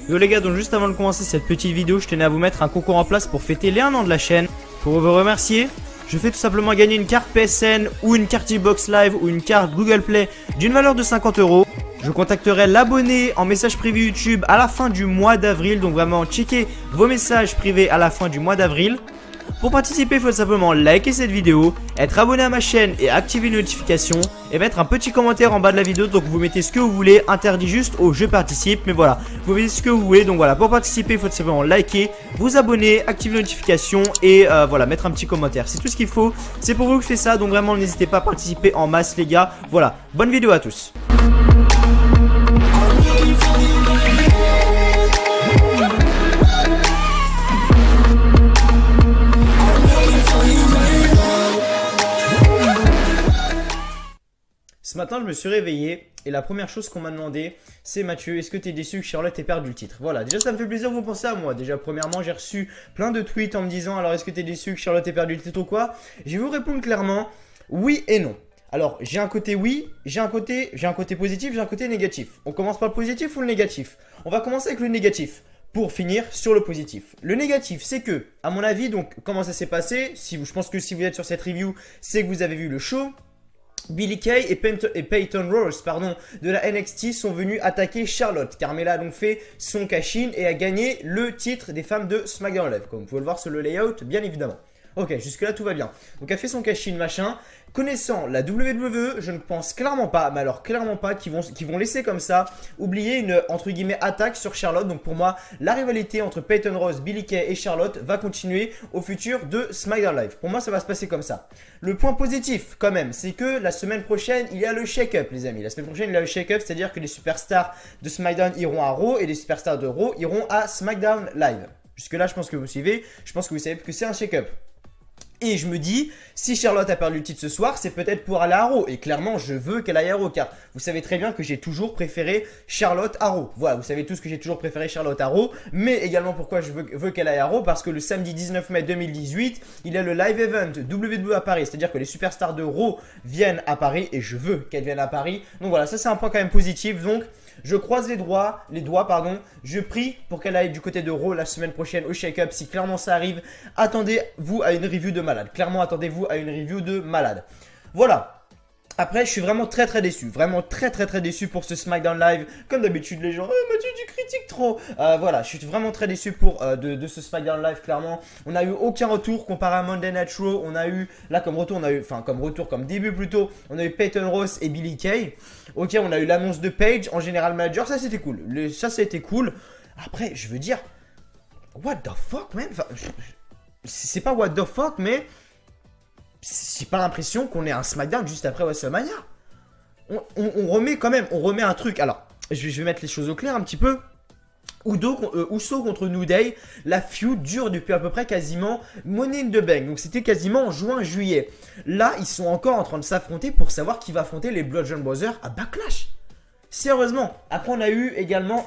Yo les gars, donc juste avant de commencer cette petite vidéo, je tenais à vous mettre un concours en place pour fêter les 1 an de la chaîne. Pour vous remercier, je fais tout simplement gagner une carte PSN ou une carte Xbox Live ou une carte Google Play d'une valeur de 50 €. Je contacterai l'abonné en message privé YouTube à la fin du mois d'avril. Donc vraiment, checkez vos messages privés à la fin du mois d'avril. Pour participer, il faut simplement liker cette vidéo, être abonné à ma chaîne et activer les notifications et mettre un petit commentaire en bas de la vidéo. Donc vous mettez ce que vous voulez, interdit juste au je participe, mais voilà, vous mettez ce que vous voulez. Donc voilà, pour participer, il faut simplement liker, vous abonner, activer les notifications et voilà, mettre un petit commentaire. C'est tout ce qu'il faut, c'est pour vous que je fais ça. Donc vraiment, n'hésitez pas à participer en masse les gars. Voilà, bonne vidéo à tous. Ce matin, je me suis réveillé et la première chose qu'on m'a demandé, c'est Mathieu, est-ce que tu es déçu que Charlotte ait perdu le titre? Voilà, déjà ça me fait plaisir que vous pensez à moi. Déjà, premièrement, j'ai reçu plein de tweets en me disant, alors est-ce que tu es déçu que Charlotte ait perdu le titre ou quoi? Je vais vous répondre clairement, oui et non. Alors, j'ai un côté oui, j'ai un côté positif, j'ai un côté négatif. On commence par le positif ou le négatif? On va commencer avec le négatif. Pour finir sur le positif. Le négatif, c'est que, à mon avis, donc comment ça s'est passé? Je pense que si vous êtes sur cette review, c'est que vous avez vu le show. Billie Kay et Peyton Royce de la NXT sont venus attaquer Charlotte. Carmella a donc fait son cash-in et a gagné le titre des femmes de SmackDown Live. Comme vous pouvez le voir sur le layout, bien évidemment. Ok, jusque là tout va bien. Donc elle a fait son cash-in machin. Connaissant la WWE, je ne pense clairement pas, mais alors clairement pas, qu'ils vont laisser comme ça, oublier une entre guillemets attaque sur Charlotte. Donc pour moi, la rivalité entre Peyton Royce, Billie Kay et Charlotte va continuer au futur de SmackDown Live. Pour moi, ça va se passer comme ça. Le point positif quand même, c'est que la semaine prochaine, il y a le shake-up les amis. La semaine prochaine, il y a le shake-up, c'est-à-dire que les superstars de SmackDown iront à Raw et les superstars de Raw iront à SmackDown Live. Jusque là, je pense que vous suivez, je pense que vous savez que c'est un shake-up. Et je me dis, si Charlotte a perdu le titre ce soir, c'est peut-être pour aller à Raw. Et clairement, je veux qu'elle aille à Raw, car vous savez très bien que j'ai toujours préféré Charlotte à Raw. Voilà, vous savez tous que j'ai toujours préféré Charlotte à Raw. Mais également pourquoi je veux qu'elle aille à Raw, parce que le samedi 19 mai 2018, il y a le live event WWE à Paris. C'est-à-dire que les superstars de Raw viennent à Paris et je veux qu'elles viennent à Paris. Donc voilà, ça c'est un point quand même positif. Donc je croise les doigts, je prie pour qu'elle aille du côté de Raw la semaine prochaine au shake-up. Si clairement ça arrive, attendez-vous à une review de malade. Clairement, attendez-vous à une review de malade. Voilà. Après, je suis vraiment très déçu. Vraiment très déçu pour ce SmackDown Live. Comme d'habitude, les gens, Mathieu, tu critiques trop. Voilà, je suis vraiment très déçu de ce SmackDown Live, clairement. On n'a eu aucun retour comparé à Monday Night Raw. On a eu, là, comme début plutôt, on a eu Peyton Royce et Billie Kay. Ok, on a eu l'annonce de Paige en General Manager. Ça, c'était cool. Ça a été cool. Après, je veux dire, what the fuck, man? Enfin, c'est pas what the fuck, mais j'ai pas l'impression qu'on ait un SmackDown juste après WrestleMania. On remet un truc. Alors, je vais mettre les choses au clair un petit peu. Uso contre New Day, la feud dure depuis à peu près quasiment Money in the Bank. Donc c'était quasiment en juin-juillet. Là, ils sont encore en train de s'affronter pour savoir qui va affronter les Bludgeon Brothers à Backlash. Sérieusement. Après, on a eu également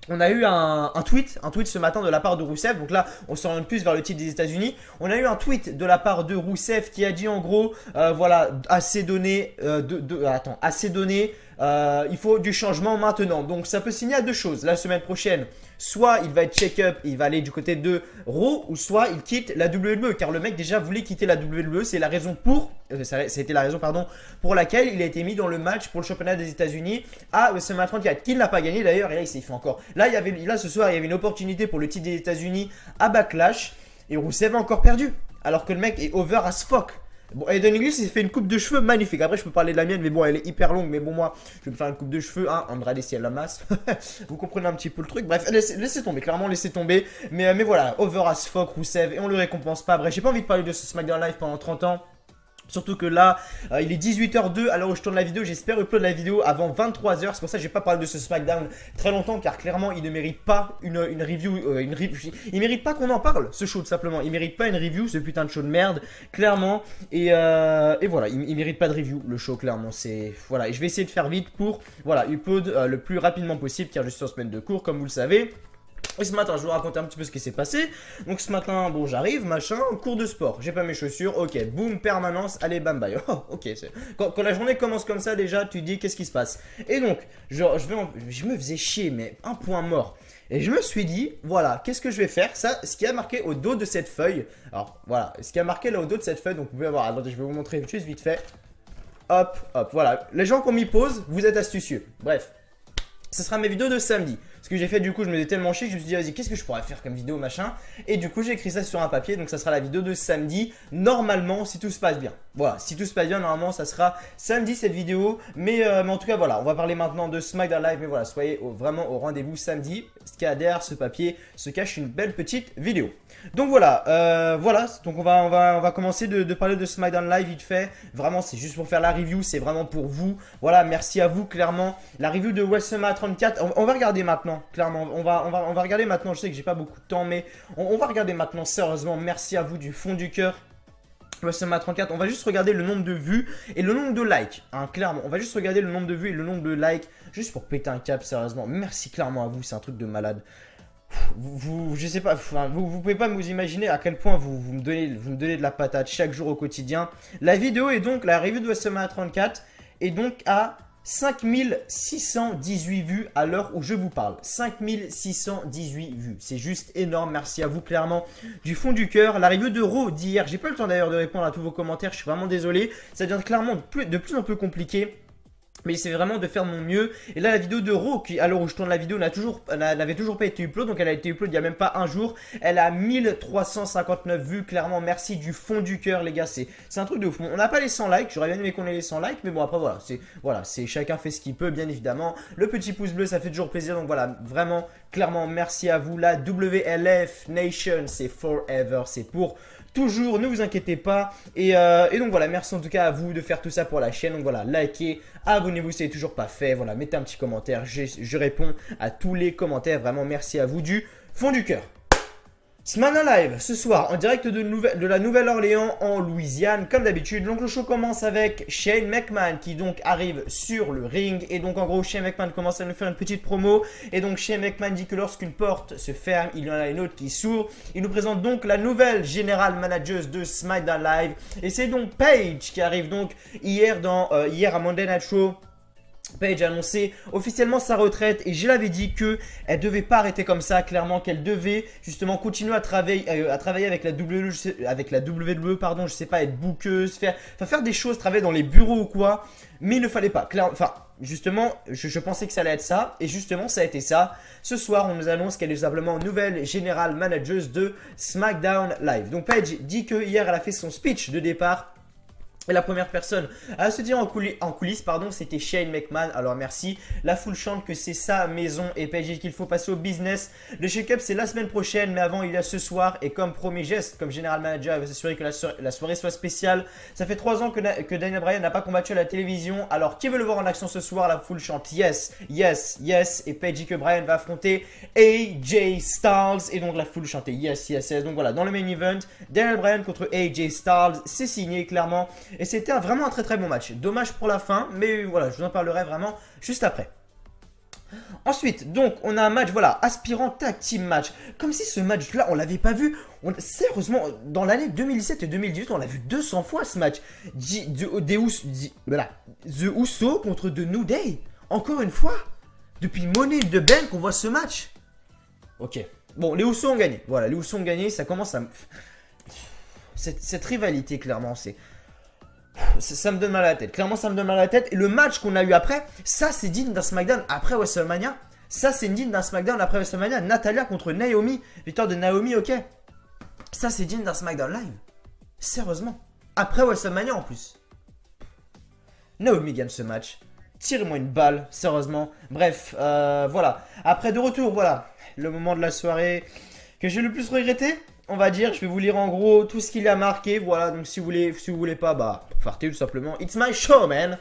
on a eu un tweet ce matin de la part de Rousseff. Donc là, on s'oriente plus vers le titre des États-Unis. On a eu un tweet de la part de Rousseff qui a dit en gros, voilà, assez donné, assez donné. Il faut du changement maintenant. Donc ça peut signer à deux choses. La semaine prochaine, soit il va être check-up, il va aller du côté de Raw, ou soit il quitte la WWE. Car le mec déjà voulait quitter la WWE. C'est la raison ça a été la raison pour laquelle il a été mis dans le match pour le championnat des États-Unis à WrestleMania 34, qu'il n'a pas gagné d'ailleurs. Et là il s'est fait encore. Là ce soir il y avait une opportunité pour le titre des États-Unis à Backlash et Rousseff a encore perdu. Alors que le mec est over as fuck. Bon, Aiden English s'est fait une coupe de cheveux magnifique. Après, je peux parler de la mienne, mais bon, elle est hyper longue. Mais bon, moi, je vais me faire une coupe de cheveux. Hein, Andrade si elle la masse. Vous comprenez un petit peu le truc. Bref, laissez tomber, clairement, laissez tomber. Mais voilà, over as fuck, Rousseff. Et on le récompense pas. Bref, j'ai pas envie de parler de ce SmackDown Live pendant 30 ans. Surtout que là, il est 18h02 à l'heure où je tourne la vidéo. J'espère upload la vidéo avant 23h. C'est pour ça que j'ai pas parlé de ce SmackDown très longtemps. Car clairement, il ne mérite pas une review. Il mérite pas qu'on en parle, ce show, tout simplement. Il mérite pas une review, ce putain de show de merde. Clairement. Et voilà, il mérite pas de review, le show, clairement. Voilà, et je vais essayer de faire vite pour, voilà, upload le plus rapidement possible. Car je suis en semaine de cours, comme vous le savez. Et ce matin, je vais vous raconter un petit peu ce qui s'est passé. Donc ce matin, bon, j'arrive, machin, cours de sport. J'ai pas mes chaussures, ok, boum, permanence, allez, bam, bye. Oh, ok, quand la journée commence comme ça, déjà, tu te dis qu'est-ce qui se passe. Et donc, je me faisais chier, mais un point mort. Et je me suis dit, voilà, qu'est-ce que je vais faire? Ça, ce qui a marqué au dos de cette feuille. Alors, voilà, ce qui a marqué là au dos de cette feuille, donc vous pouvez avoir, attendez, je vais vous montrer juste vite fait. Hop, hop, voilà. Les gens qui ont mis pause, vous êtes astucieux. Bref. Ce sera mes vidéos de samedi. Ce que j'ai fait du coup, je me suis tellement chier que je me suis dit vas-y, qu'est-ce que je pourrais faire comme vidéo machin. Et du coup j'ai écrit ça sur un papier. Donc ça sera la vidéo de samedi. Normalement si tout se passe bien. Voilà, si tout se passe bien normalement ça sera samedi cette vidéo. Mais en tout cas voilà, on va parler maintenant de SmackDown Live. Mais voilà, soyez vraiment au rendez-vous samedi. Ce qu'il y a derrière ce papier se cache une belle petite vidéo. Donc voilà, donc on va commencer de parler de SmackDown Live vite fait. Vraiment c'est juste pour faire la review, c'est vraiment pour vous. Voilà, merci à vous clairement. La review de WrestleMania 34, on va regarder maintenant, clairement. On va regarder maintenant, je sais que j'ai pas beaucoup de temps, mais on va regarder maintenant, sérieusement. Merci à vous du fond du cœur. WrestleMania 34, on va juste regarder le nombre de vues et le nombre de likes, hein, clairement. On va juste regarder le nombre de vues et le nombre de likes, juste pour péter un cap, sérieusement. Merci clairement à vous, c'est un truc de malade. Je sais pas, vous pouvez pas vous imaginer à quel point vous me donnez de la patate chaque jour au quotidien. La vidéo est donc, la review de WrestleMania 34 est donc à 5618 vues à l'heure où je vous parle. 5618 vues. C'est juste énorme. Merci à vous clairement du fond du cœur. La review de Raw d'hier, j'ai pas eu le temps d'ailleurs de répondre à tous vos commentaires. Je suis vraiment désolé. Ça devient clairement de plus en plus compliqué. Mais c'est vraiment de faire mon mieux. Et là, la vidéo de Raw, qui à l'heure où je tourne la vidéo, n'avait toujours pas été upload. Donc elle a été upload il n'y a même pas un jour. Elle a 1359 vues. Clairement, merci du fond du cœur, les gars. C'est un truc de fou. On n'a pas les 100 likes. J'aurais bien aimé qu'on ait les 100 likes. Mais bon, après, voilà. C'est chacun fait ce qu'il peut, bien évidemment. Le petit pouce bleu, ça fait toujours plaisir. Donc voilà, vraiment, clairement, merci à vous. La WLF Nation, c'est forever. C'est pour toujours, ne vous inquiétez pas. Et donc voilà, merci en tout cas à vous de faire tout ça pour la chaîne. Donc voilà, likez, abonnez-vous si ce n'est toujours pas fait. Voilà, mettez un petit commentaire. Je réponds à tous les commentaires. Vraiment, merci à vous du fond du cœur. SmackDown Live ce soir en direct de la Nouvelle-Orléans en Louisiane comme d'habitude. Donc le show commence avec Shane McMahon qui donc arrive sur le ring. Et donc en gros Shane McMahon commence à nous faire une petite promo. Et donc Shane McMahon dit que lorsqu'une porte se ferme, il y en a une autre qui s'ouvre. Il nous présente donc la nouvelle General Manager de SmackDown Live. Et c'est donc Paige qui arrive donc hier à Monday Night Raw. Paige a annoncé officiellement sa retraite et je l'avais dit que elle devait pas arrêter comme ça, clairement qu'elle devait justement continuer à travailler avec la WWE, pardon, je sais pas, être bookeuse, faire des choses, travailler dans les bureaux ou quoi, mais il ne fallait pas, justement, je pensais que ça allait être ça, et justement ça a été ça. Ce soir, on nous annonce qu'elle est simplement nouvelle General Manager de SmackDown Live. Donc Paige dit que hier elle a fait son speech de départ. Et la première personne à se dire en coulisses, c'était Shane McMahon. Alors merci. La foule chante que c'est sa maison et Paige dit qu'il faut passer au business. Le shake-up c'est la semaine prochaine, mais avant il y a ce soir. Et comme premier geste, comme General Manager, il va s'assurer que la soirée soit spéciale. Ça fait 3 ans que Daniel Bryan n'a pas combattu à la télévision. Alors qui veut le voir en action ce soir? La foule chante yes, yes, yes. Et Paige dit que Bryan va affronter AJ Styles. Et donc la foule chantait yes, yes, yes. Donc voilà, dans le main event, Daniel Bryan contre AJ Styles. C'est signé clairement. Et c'était vraiment un très très bon match. Dommage pour la fin, mais voilà, je vous en parlerai vraiment juste après. Ensuite, donc, on a un match, voilà, aspirant tag team match. Comme si ce match-là, on l'avait pas vu. Sérieusement, dans l'année 2017 et 2018, on l'a vu 200 fois ce match. The Uso contre The New Day. Encore une fois, depuis Money in the Bank, on voit ce match. Ok. Bon, les Usos ont gagné. Voilà, les Usos ont gagné. Ça commence à... Cette rivalité, clairement, ça me donne mal à la tête. Clairement, ça me donne mal à la tête. Et le match qu'on a eu après, ça, c'est digne d'un SmackDown après WrestleMania. Ça, c'est digne d'un SmackDown après WrestleMania. Natalia contre Naomi. Victoire de Naomi, ok. Ça, c'est digne d'un SmackDown Live. Sérieusement. Après WrestleMania, en plus. Naomi gagne ce match. Tirez-moi une balle, sérieusement. Bref, voilà. Après, de retour, voilà. Le moment de la soirée que j'ai le plus regretté. On va dire, je vais vous lire en gros tout ce qu'il a marqué. Voilà, donc si vous voulez pas, bah, partez tout simplement. It's my show, man.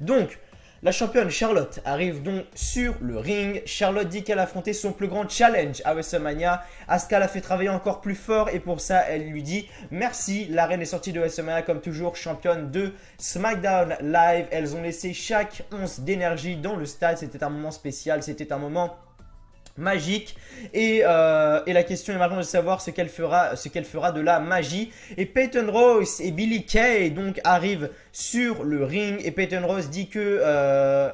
Donc, la championne Charlotte arrive donc sur le ring. Charlotte dit qu'elle a affronté son plus grand challenge à WrestleMania. Asuka l'a fait travailler encore plus fort et pour ça, elle lui dit merci. La reine est sortie de WrestleMania comme toujours championne de SmackDown Live. Elles ont laissé chaque once d'énergie dans le stade. C'était un moment spécial, c'était un moment magique et la question est maintenant de savoir ce qu'elle fera de la magie. Et Peyton Royce et Billie Kay donc arrivent sur le ring et Peyton Royce dit que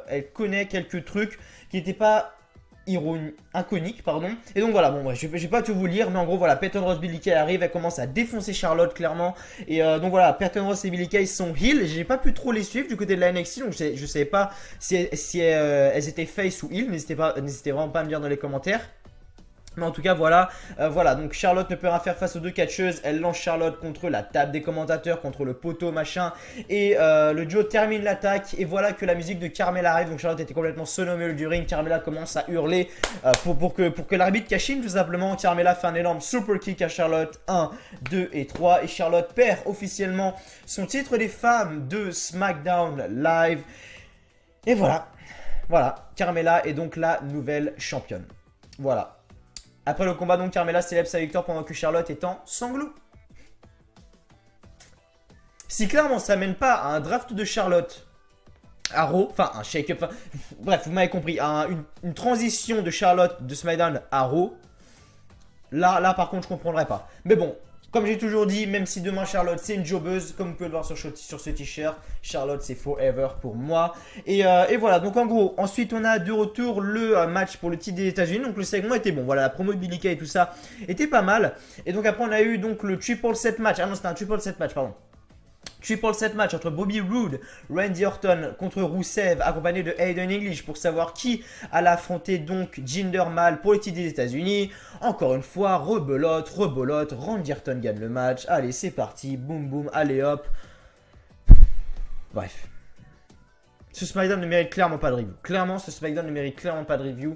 elle connaît quelques trucs qui n'étaient pas iconique, pardon. Et donc voilà, bon bref, je vais pas tout vous lire, mais en gros voilà, Peyton Royce, Billie Kay arrive, elle commence à défoncer Charlotte clairement. Et donc voilà, Peyton Royce et Billie Kay sont heel. J'ai pas pu trop les suivre du côté de la NXT, donc je savais pas si elles étaient face ou heel. N'hésitez vraiment pas à me dire dans les commentaires. Mais en tout cas voilà, donc Charlotte ne peut rien faire face aux deux catcheuses. Elle lance Charlotte contre la table des commentateurs, contre le poteau machin. Et le duo termine l'attaque. Et voilà que la musique de Carmella arrive. Donc Charlotte était complètement sonné au milieu du ring. Carmella commence à hurler pour que l'arbitre cash in tout simplement. Carmella fait un énorme super kick à Charlotte. 1, 2 et 3. Et Charlotte perd officiellement son titre des femmes de SmackDown Live. Et voilà, Carmella est donc la nouvelle championne. Voilà. Après le combat, donc Carmella célèbre sa victoire pendant que Charlotte est en sanglots. Si clairement ça mène pas à un draft de Charlotte à Raw, enfin un shake-up, bref, vous m'avez compris, une transition de Charlotte de SmackDown à Raw, là par contre je comprendrais pas. Mais bon, comme j'ai toujours dit, même si demain Charlotte c'est une jobbeuse, comme vous pouvez le voir sur ce t-shirt, Charlotte c'est forever pour moi. Et voilà, donc en gros, ensuite on a de retour le match pour le titre des États-Unis. Donc le segment était bon, voilà, la promo de Billie Kay et tout ça était pas mal. Et donc après on a eu donc le triple set match, ah non c'était un triple set match, pardon. Triple set match entre Bobby Roode, Randy Orton contre Rusev, accompagné de Aiden English pour savoir qui allait affronter donc Jinder Mahal pour le titre des États-Unis. Encore une fois, rebelote, Randy Orton gagne le match. Allez, c'est parti, boum boum, allez hop. Bref. Ce SmackDown ne mérite clairement pas de review. Clairement, ce SmackDown ne mérite clairement pas de review.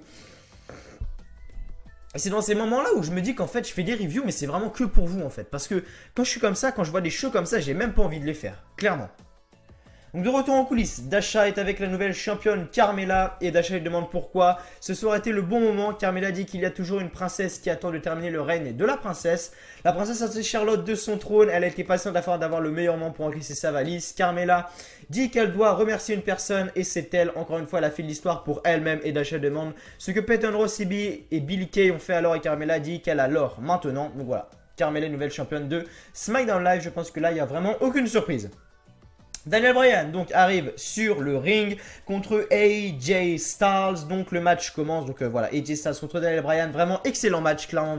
Et c'est dans ces moments-là où je me dis qu'en fait, je fais des reviews, mais c'est vraiment que pour vous, en fait. Parce que quand je suis comme ça, quand je vois des shows comme ça, j'ai même pas envie de les faire. Clairement. Donc de retour en coulisses, Dasha est avec la nouvelle championne Carmella. Et Dasha lui demande pourquoi. Ce soir était le bon moment. Carmella dit qu'il y a toujours une princesse qui attend de terminer le règne de la princesse. La princesse a sorti Charlotte de son trône. Elle a été patiente afin d'avoir le meilleur moment pour encaisser sa valise. Carmella dit qu'elle doit remercier une personne et c'est elle. Encore une fois, elle a fait l'histoire pour elle-même et Dasha demande ce que Peyton Royce et Billie Kay ont fait alors et Carmella dit qu'elle a l'or maintenant. Donc voilà, Carmella, nouvelle championne de SmackDown Live. Je pense que là, il n'y a vraiment aucune surprise. Daniel Bryan donc arrive sur le ring contre AJ Styles. Donc le match commence. Donc voilà, AJ Styles contre Daniel Bryan. Vraiment excellent match, clairement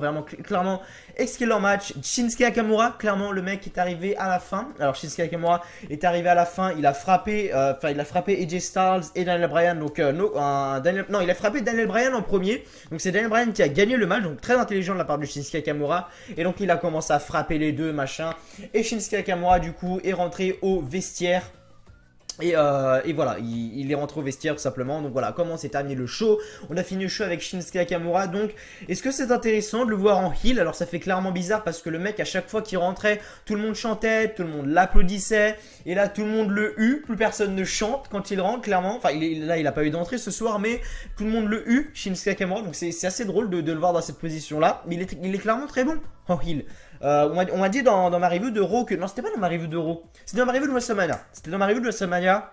excellent match. Shinsuke Nakamura, clairement le mec est arrivé à la fin. Alors Shinsuke Nakamura est arrivé à la fin. Il a frappé, AJ Styles et Daniel Bryan. Donc il a frappé Daniel Bryan en premier. Donc c'est Daniel Bryan qui a gagné le match. Donc très intelligent de la part de Shinsuke Nakamura. Et donc il a commencé à frapper les deux machin. Et Shinsuke Nakamura du coup est rentré au vestiaire. Et voilà, il est rentré au vestiaire tout simplement. Donc voilà, comment s'est terminé le show. On a fini le show avec Shinsuke Nakamura. Donc, est-ce que c'est intéressant de le voir en heel? Alors ça fait clairement bizarre parce que le mec, à chaque fois qu'il rentrait, tout le monde chantait, tout le monde l'applaudissait. Et là, tout le monde le hue. Plus personne ne chante quand il rentre, clairement. Enfin, là, il n'a pas eu d'entrée ce soir, mais tout le monde le hue, Shinsuke Nakamura. Donc c'est assez drôle de le voir dans cette position-là. Mais il est clairement très bon en heel. On m'a dit dans ma review de Raw que... Non, c'était pas dans ma review de Raw. C'était dans ma review de WrestleMania.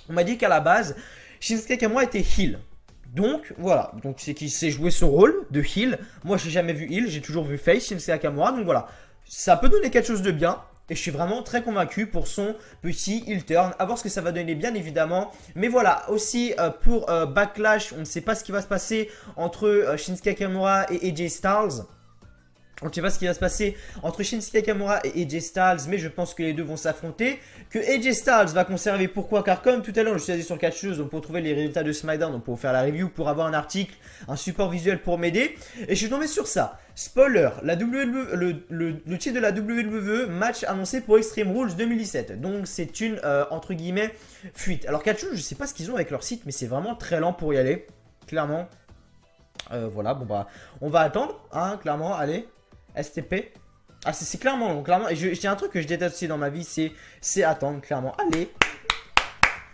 On m'a dit qu'à la base, Shinsuke Nakamura était heel. Donc, voilà. Donc, c'est qu'il sait jouer ce rôle de heel. Moi, j'ai jamais vu heel. J'ai toujours vu face Shinsuke Nakamura. Donc, voilà. Ça peut donner quelque chose de bien. Et je suis vraiment très convaincu pour son petit heel turn. À voir ce que ça va donner, bien évidemment. Mais voilà, aussi pour Backlash, on ne sait pas ce qui va se passer entre Shinsuke Nakamura et AJ Styles. On ne sait pas ce qui va se passer entre Shinsuke Nakamura et AJ Styles, mais je pense que les deux vont s'affronter. Que AJ Styles va conserver, pourquoi? Car comme tout à l'heure, je suis allé sur Catcheuse, donc pour trouver les résultats de SmackDown, donc pour faire la review, pour avoir un article, un support visuel pour m'aider. Et je suis tombé sur ça. Spoiler, la WWE, le titre de la WWE, match annoncé pour Extreme Rules 2017. Donc c'est une, entre guillemets, fuite. Alors Catcheuse, je ne sais pas ce qu'ils ont avec leur site, mais c'est vraiment très lent pour y aller, clairement. Voilà, bon bah, on va attendre, hein, clairement, allez. STP. Ah, c'est clairement long, clairement. Et j'ai un truc que je déteste aussi dans ma vie, c'est attendre, clairement. Allez.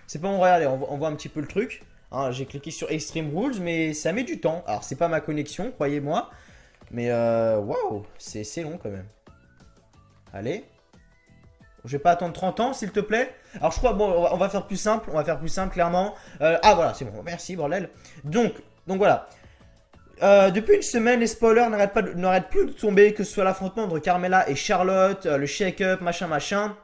C'est pas mon regardez, on voit un petit peu le truc. Hein, j'ai cliqué sur Extreme Rules, mais ça met du temps. Alors, c'est pas ma connexion, croyez-moi. Mais, waouh, c'est long quand même. Allez. Je vais pas attendre 30 ans, s'il te plaît. Alors, je crois, bon, on va faire plus simple. On va faire plus simple, clairement. Ah, voilà, c'est bon. Merci, bordel. Donc voilà. Depuis une semaine, les spoilers n'arrêtent plus de tomber, que ce soit l'affrontement entre Carmella et Charlotte, le shake-up, machin.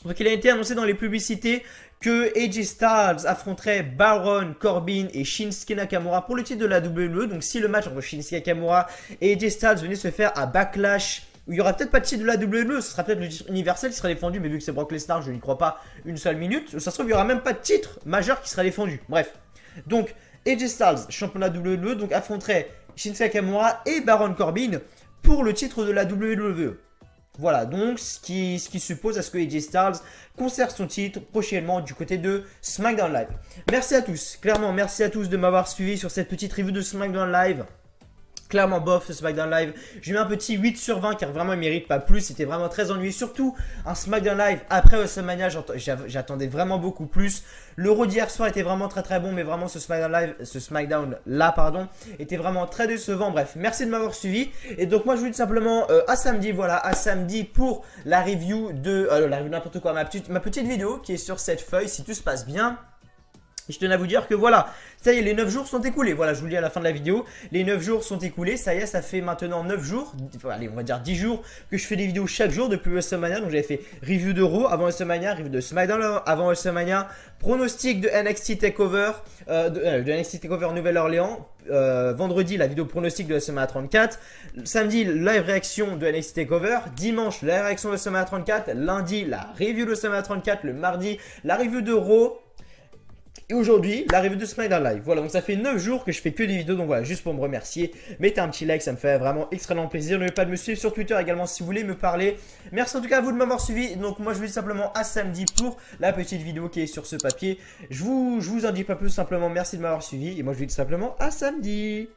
Donc il a été annoncé dans les publicités que AJ Styles affronterait Baron Corbin et Shinsuke Nakamura pour le titre de la WWE. Donc si le match entre Shinsuke Nakamura et AJ Styles venait se faire à Backlash, où il n'y aura peut-être pas de titre de la WWE, ce sera peut-être le titre universel qui sera défendu, mais vu que c'est Brock Lesnar, je n'y crois pas une seule minute. Ça se trouve, il n'y aura même pas de titre majeur qui sera défendu. Bref. Donc, AJ Styles, champion de la WWE, donc affronterait Shinsuke Nakamura et Baron Corbin pour le titre de la WWE. Voilà, donc ce qui suppose à ce que AJ Styles conserve son titre prochainement du côté de SmackDown Live. Merci à tous, clairement merci à tous de m'avoir suivi sur cette petite review de SmackDown Live. Clairement bof ce SmackDown Live, je mets un petit 8 sur 20 car vraiment il mérite pas plus, c'était vraiment très ennuyeux, surtout un SmackDown Live après WrestleMania, j'attendais vraiment beaucoup plus. Le Raw d'hier soir était vraiment très bon, mais vraiment ce SmackDown là pardon, était vraiment très décevant. Bref, merci de m'avoir suivi et donc moi je vous dis simplement à samedi, voilà, à samedi pour la review de, la review n'importe quoi, ma petite vidéo qui est sur cette feuille si tout se passe bien. Et je tenais à vous dire que voilà, ça y est, les 9 jours sont écoulés. Voilà, je vous le dis à la fin de la vidéo. Les 9 jours sont écoulés. Ça y est, ça fait maintenant 9 jours. Allez, on va dire 10 jours que je fais des vidéos chaque jour depuis WrestleMania. Donc j'avais fait review de Raw avant WrestleMania, review de SmackDown avant WrestleMania, pronostic de NXT TakeOver, de NXT TakeOver Nouvelle-Orléans. Vendredi, la vidéo pronostic de WrestleMania 34. Samedi, live réaction de NXT TakeOver. Dimanche, la réaction de WrestleMania 34. Lundi, la review de WrestleMania 34. Le mardi, la review de Raw. Et aujourd'hui, la review de SmackDown Live. Voilà, donc ça fait 9 jours que je fais que des vidéos. Donc voilà, juste pour me remercier, mettez un petit like, ça me fait vraiment extrêmement plaisir. N'oubliez pas de me suivre sur Twitter également si vous voulez me parler. Merci en tout cas à vous de m'avoir suivi. Donc moi je vous dis simplement à samedi pour la petite vidéo qui est sur ce papier. Je vous en dis pas plus, simplement merci de m'avoir suivi. Et moi je vous dis simplement à samedi.